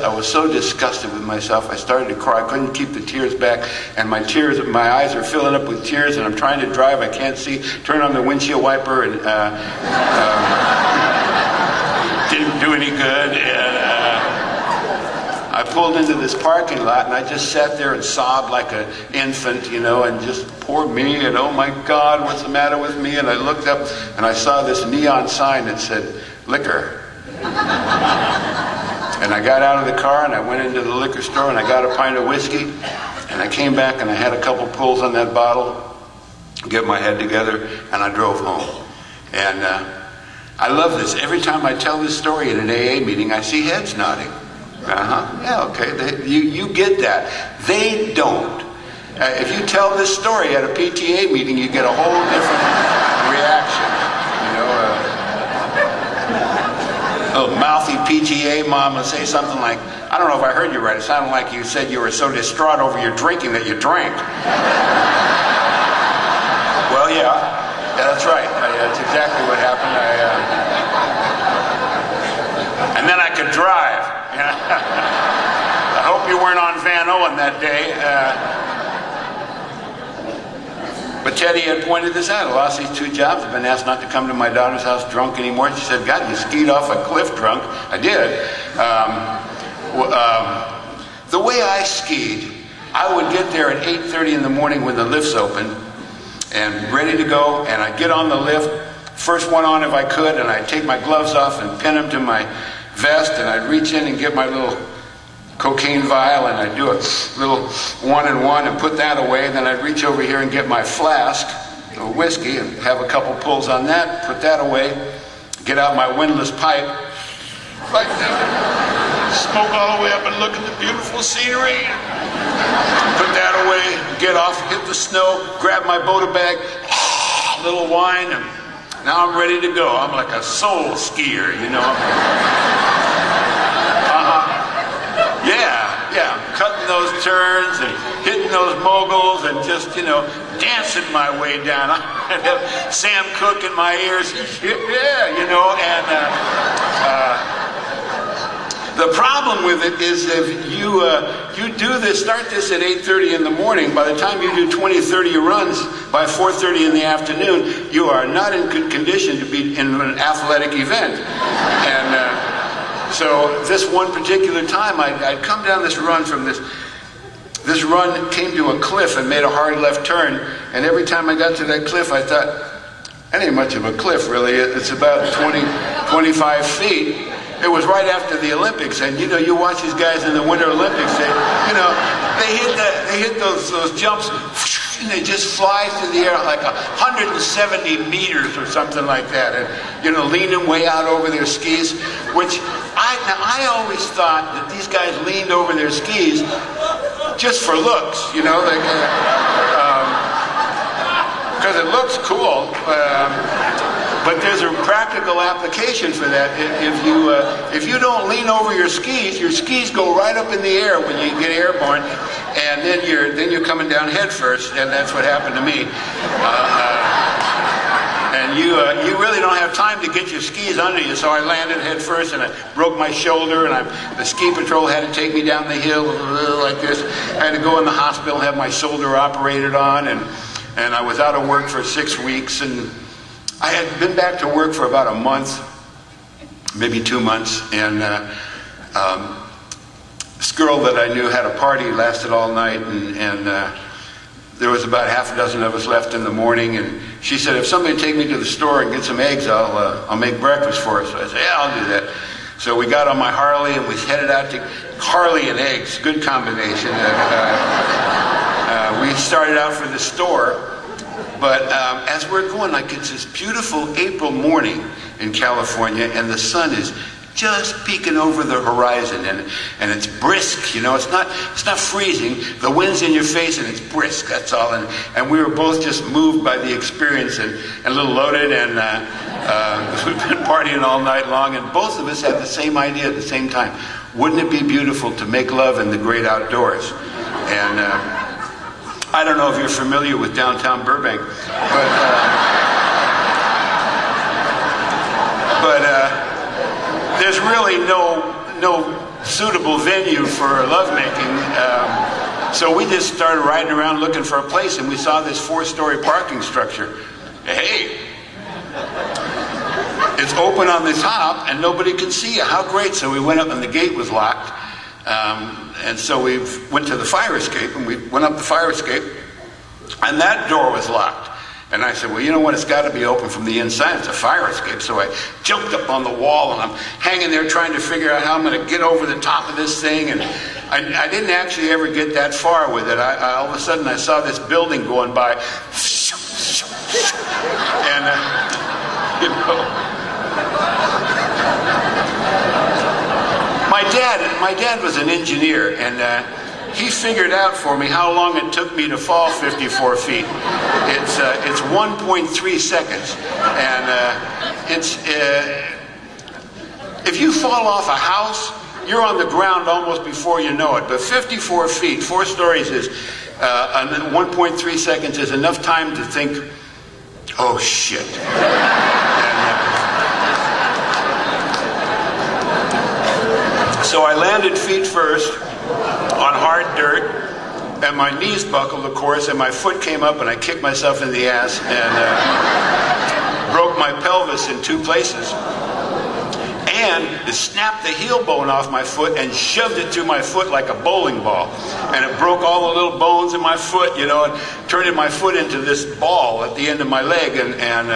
I was so disgusted with myself, I started to cry. I couldn't keep the tears back, and my eyes are filling up with tears, and I'm trying to drive, I can't see. Turn on the windshield wiper, and didn't do any good. And I pulled into this parking lot, and I just sat there and sobbed like an infant, and just poor me, and oh my God, what's the matter with me? And I looked up, and I saw this neon sign that said, liquor. And I got out of the car and I went into the liquor store and I got a pint of whiskey, and I came back and I had a couple pulls on that bottle, get my head together, and I drove home. And I love this. Every time I tell this story in an AA meeting, I see heads nodding. Yeah, okay. You get that. They don't. If you tell this story at a PTA meeting, you get a whole different reaction. Little mouthy PTA mom would say something like, I don't know if I heard you right, it sounded like you said you were so distraught over your drinking that you drank. Well, yeah, that's right. That's exactly what happened. And then I could drive. I hope you weren't on Van Owen that day. But Teddy had pointed this out. I lost these 2 jobs. I've been asked not to come to my daughter's house drunk anymore. She said, God, you skied off a cliff drunk. I did. The way I skied, I would get there at 8:30 in the morning when the lifts open and ready to go, and I'd get on the lift, first one on if I could, and I'd take my gloves off and pin them to my vest, and I'd reach in and get my little cocaine vial, and I'd do a little 1 and 1 and put that away, and then I'd reach over here and get my flask of whiskey and have a couple pulls on that, put that away, get out my windlass pipe, like that, smoke all the way up and look at the beautiful scenery, put that away, get off, hit the snow, grab my Bota bag, a little wine, and now I'm ready to go. I'm like a soul skier, Yeah, cutting those turns and hitting those moguls and just, dancing my way down. I have Sam Cooke in my ears, the problem with it is if you do this, start this at 8:30 in the morning, by the time you do 20, 30 runs, by 4:30 in the afternoon, you are not in good condition to be in an athletic event. And so this one particular time, I'd come down this run from this run came to a cliff and made a hard left turn, and every time I got to that cliff, I thought, that ain't much of a cliff, really. It's about 20, 25 feet. It was right after the Olympics, and you watch these guys in the Winter Olympics, they hit those jumps, and they just fly through the air like 170 meters or something like that, and leaning way out over their skis, which I always thought that these guys leaned over their skis just for looks, because it looks cool. But there's a practical application for that. If you don't lean over your skis go right up in the air when you get airborne, and then you're coming down head first, and that's what happened to me. And you really don't have time to get your skis under you, so I landed head first, and I broke my shoulder, and the ski patrol had to take me down the hill like this. I had to go in the hospital, have my shoulder operated on, and I was out of work for 6 weeks, and I had been back to work for about a month, maybe 2 months, and this girl that I knew had a party, lasted all night, and there was about half a dozen of us left in the morning, and she said, if somebody take me to the store and get some eggs, I'll make breakfast for us. So I said, yeah, I'll do that. So we got on my Harley and we headed out to Harley and eggs, good combination. We started out for the store, but as we're going, like it's this beautiful April morning in California, and the sun is just peeking over the horizon, and it's brisk, it's not freezing, the wind's in your face and it's brisk, that's all, and we were both just moved by the experience and a little loaded, and we've been partying all night long, and both of us had the same idea at the same time. Wouldn't it be beautiful to make love in the great outdoors? And I don't know if you're familiar with downtown Burbank, but there's really no suitable venue for lovemaking. So we just started riding around looking for a place, and we saw this 4-story parking structure. Hey, it's open on the top, and nobody can see you. How great. So we went up, and the gate was locked. And so we went to the fire escape, and we went up the fire escape, and that door was locked. And I said, well, you know what? It's got to be open from the inside. It's a fire escape. So I jumped up on the wall, and I'm hanging there trying to figure out how I'm going to get over the top of this thing. And I didn't actually ever get that far with it. All of a sudden, I saw this building going by. And, you know, my dad was an engineer, and he figured out for me how long it took me to fall 54 feet. It's 1.3 seconds, and if you fall off a house, you're on the ground almost before you know it. But 54 feet, 4 stories is 1.3 seconds is enough time to think, oh shit. So I landed feet first on hard dirt, and my knees buckled, of course, and my foot came up, and I kicked myself in the ass and broke my pelvis in 2 places. And it snapped the heel bone off my foot and shoved it through my foot like a bowling ball. And it broke all the little bones in my foot, you know, and turned my foot into this ball at the end of my leg. And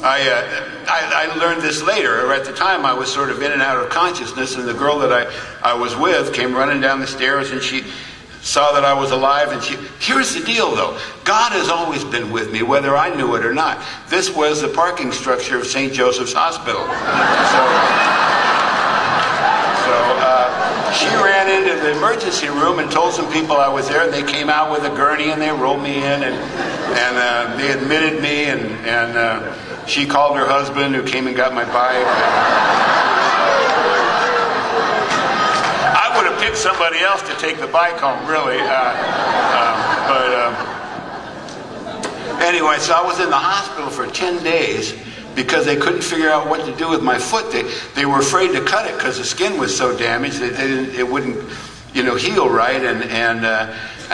I learned this later. At the time, I was sort of in and out of consciousness, and the girl that I was with came running down the stairs, and she saw that I was alive, and here's the deal, though. God has always been with me, whether I knew it or not. This was the parking structure of St. Joseph's Hospital. So she ran into the emergency room and told some people I was there, and they came out with a gurney, and they rolled me in, and they admitted me, and she called her husband, who came and got my bike. I would have picked somebody else to take the bike home, really. Anyway, so I was in the hospital for 10 days because they couldn't figure out what to do with my foot. They were afraid to cut it because the skin was so damaged that it wouldn't, you know, heal right, and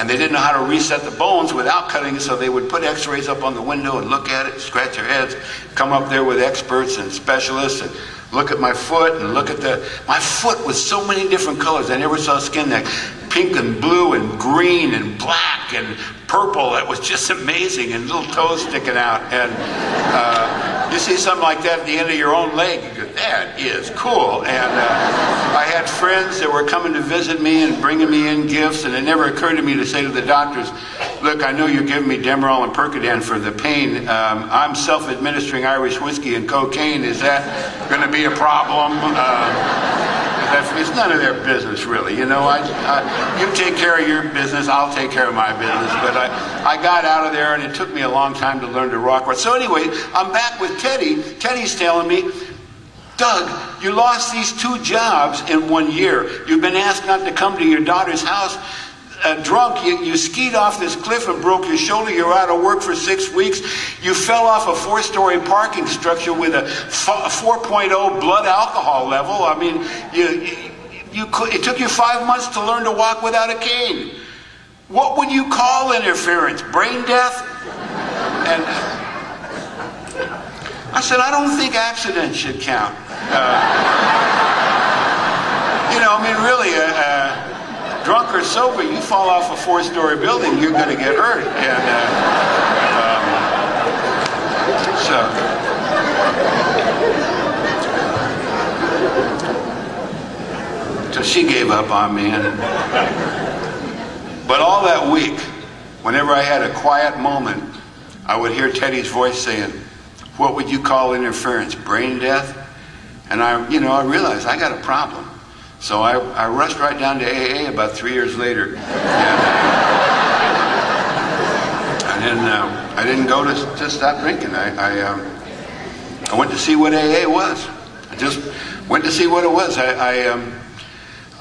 they didn't know how to reset the bones without cutting it, so they would put x-rays up on the window and look at it, scratch their heads, come up there with experts and specialists and look at my foot and look at my foot was so many different colors. I never saw skin that pink and blue and green and black and purple. That was just amazing, and little toes sticking out. And you see something like that at the end of your own leg, you go, that is cool. And I had friends that were coming to visit me and bringing me in gifts, and it never occurred to me to say to the doctors, look, I know you're giving me Demerol and Percodan for the pain. I'm self-administering Irish whiskey and cocaine. Is that going to be a problem? It's none of their business, really. You know, you take care of your business, I'll take care of my business. But I got out of there, and it took me a long time to learn to rock. So anyway, I'm back with Teddy. Teddy's telling me, Doug, you lost these 2 jobs in 1 year. You've been asked not to come to your daughter's house drunk. You skied off this cliff and broke your shoulder. You're out of work for 6 weeks. You fell off a 4-story parking structure with a 4.0 blood alcohol level. I mean, it took you 5 months to learn to walk without a cane. What would you call interference? Brain death? And I said, I don't think accidents should count. You know, I mean, really, drunk or sober, you fall off a 4-story building, you're going to get hurt. And so she gave up on me. But all that week, whenever I had a quiet moment, I would hear Teddy's voice saying, what would you call interference? Brain death? And I realized I got a problem. So I rushed right down to AA about 3 years later. And then I didn't go to stop drinking. I went to see what AA was. I just went to see what it was. I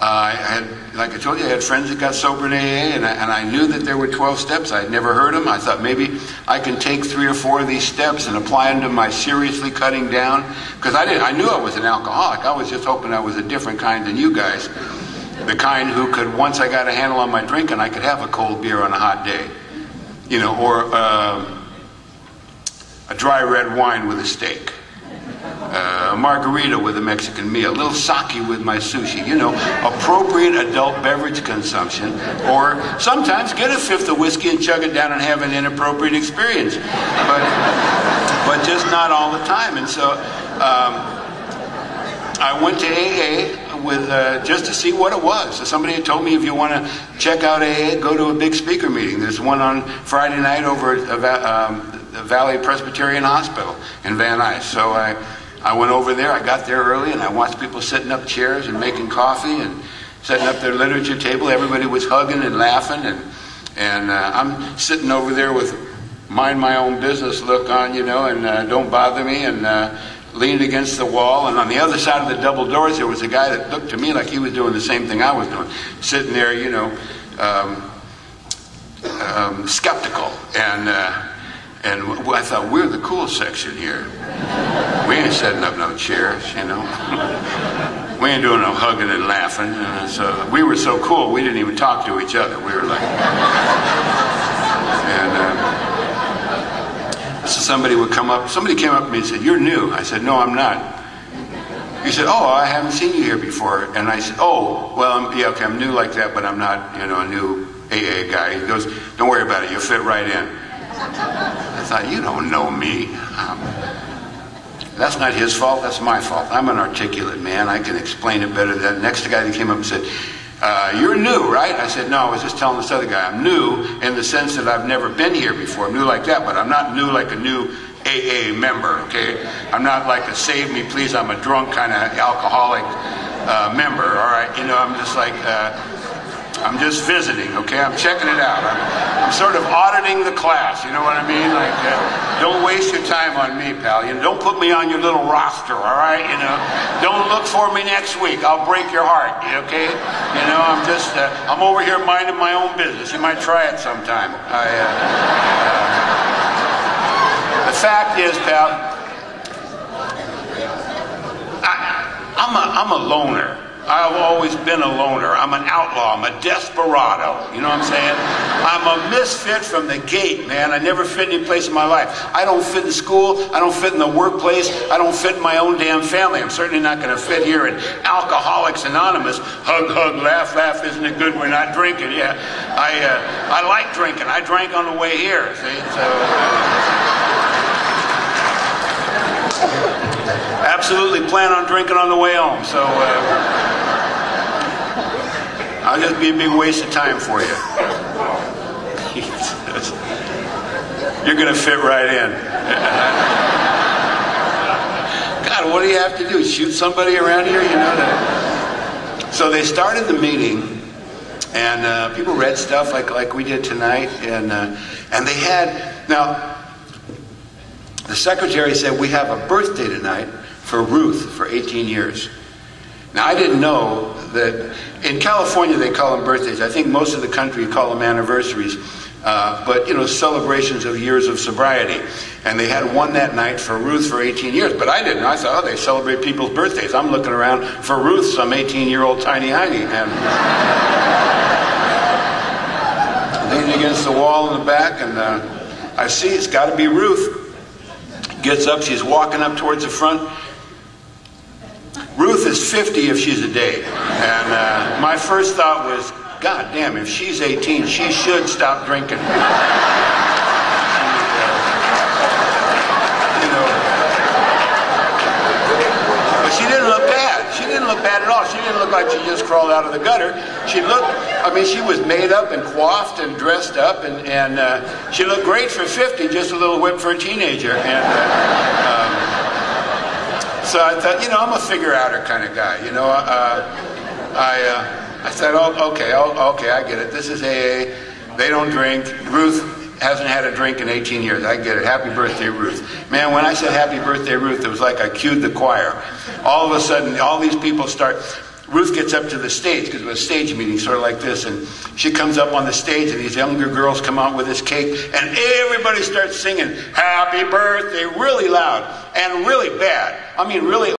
I had, like I told you, I had friends that got sober in AA, and I knew that there were 12 steps. I had never heard them. I thought maybe I can take 3 or 4 of these steps and apply them to my seriously cutting down. Because I knew I was an alcoholic. I was just hoping I was a different kind than you guys. The kind who could, once I got a handle on my drinking, I could have a cold beer on a hot day. You know, or a dry red wine with a steak. A margarita with a Mexican meal, a little sake with my sushi, you know, appropriate adult beverage consumption, or sometimes get a 5th of whiskey and chug it down and have an inappropriate experience, but just not all the time. And so I went to AA with just to see what it was. So somebody had told me, if you want to check out AA, go to a big speaker meeting. There's one on Friday night over at the Valley Presbyterian Hospital in Van Nuys. So I went over there. I got there early, and I watched people setting up chairs and making coffee and setting up their literature table. Everybody was hugging and laughing, and I'm sitting over there with mind my own business look on, you know, and don't bother me, and leaned against the wall. And on the other side of the double doors, there was a guy that looked to me like he was doing the same thing I was doing, sitting there, you know, skeptical. And I thought, we're the cool section here. We ain't setting up no chairs, you know. We ain't doing no hugging and laughing. And so we were so cool, we didn't even talk to each other. We were like... And so somebody would come up. Somebody came up to me and said, "You're new." I said, "No, I'm not." He said, "Oh, I haven't seen you here before." And I said, "Oh, well, yeah, okay, I'm new like that, but I'm not, you know, a new AA guy." He goes, "Don't worry about it. You'll fit right in." I thought, you don't know me. That's not his fault. That's my fault. I'm an articulate man. I can explain it better than that. Next guy that came up and said, "You're new, right?" I said, "No, I was just telling this other guy. I'm new in the sense that I've never been here before. I'm new like that, but I'm not new like a new AA member, okay? I'm not like a save me, please, I'm a drunk kind of alcoholic member, all right? You know, I'm just like... I'm just visiting, okay? I'm checking it out. I'm sort of auditing the class, you know what I mean? Like, don't waste your time on me, pal. You know, don't put me on your little roster, all right? You know, don't look for me next week. I'll break your heart, okay? You know, I'm just, I'm over here minding my own business. You might try it sometime. The fact is, pal, I'm a loner. I've always been a loner. I'm an outlaw. I'm a desperado. You know what I'm saying? I'm a misfit from the gate, man. I never fit any place in my life. I don't fit in school. I don't fit in the workplace. I don't fit in my own damn family. I'm certainly not going to fit here in Alcoholics Anonymous. Hug, hug, laugh, laugh. Isn't it good we're not drinking? Yeah. I like drinking. I drank on the way here. See? Absolutely plan on drinking on the way home. So I'll just be a big waste of time for you. You're going to fit right in. God, what do you have to do? Shoot somebody around here? You know that. So they started the meeting, and people read stuff like we did tonight, and they had now. The secretary said, "We have a birthday tonight for Ruth for 18 years. Now, I didn't know that in California they call them birthdays. I think most of the country call them anniversaries. But, you know, celebrations of years of sobriety. And they had one that night for Ruth for 18 years. But I didn't. I thought, oh, they celebrate people's birthdays. I'm looking around for Ruth, some 18-year-old tiny hiney. And leaning against the wall in the back, and I see it's got to be Ruth. Gets up, she's walking up towards the front. Ruth is 50 if she's a day. And my first thought was, God damn, if she's 18, she should stop drinking. You know. But she didn't look bad. She didn't look bad at all. She didn't look like she just crawled out of the gutter. She looked, I mean, she was made up and coiffed and dressed up, and she looked great for 50, just a little whip for a teenager. And so I thought, you know, I'm a figure-outer kind of guy. You know, I thought, oh, okay, I get it. This is AA. They don't drink. Ruth hasn't had a drink in 18 years. I get it. Happy birthday, Ruth. Man, when I said happy birthday, Ruth, it was like I cued the choir. All of a sudden, all these people start... Ruth gets up to the stage, because it was a stage meeting, sort of like this, and she comes up on the stage, and these younger girls come out with this cake, and everybody starts singing, "Happy Birthday," really loud, and really bad. I mean, really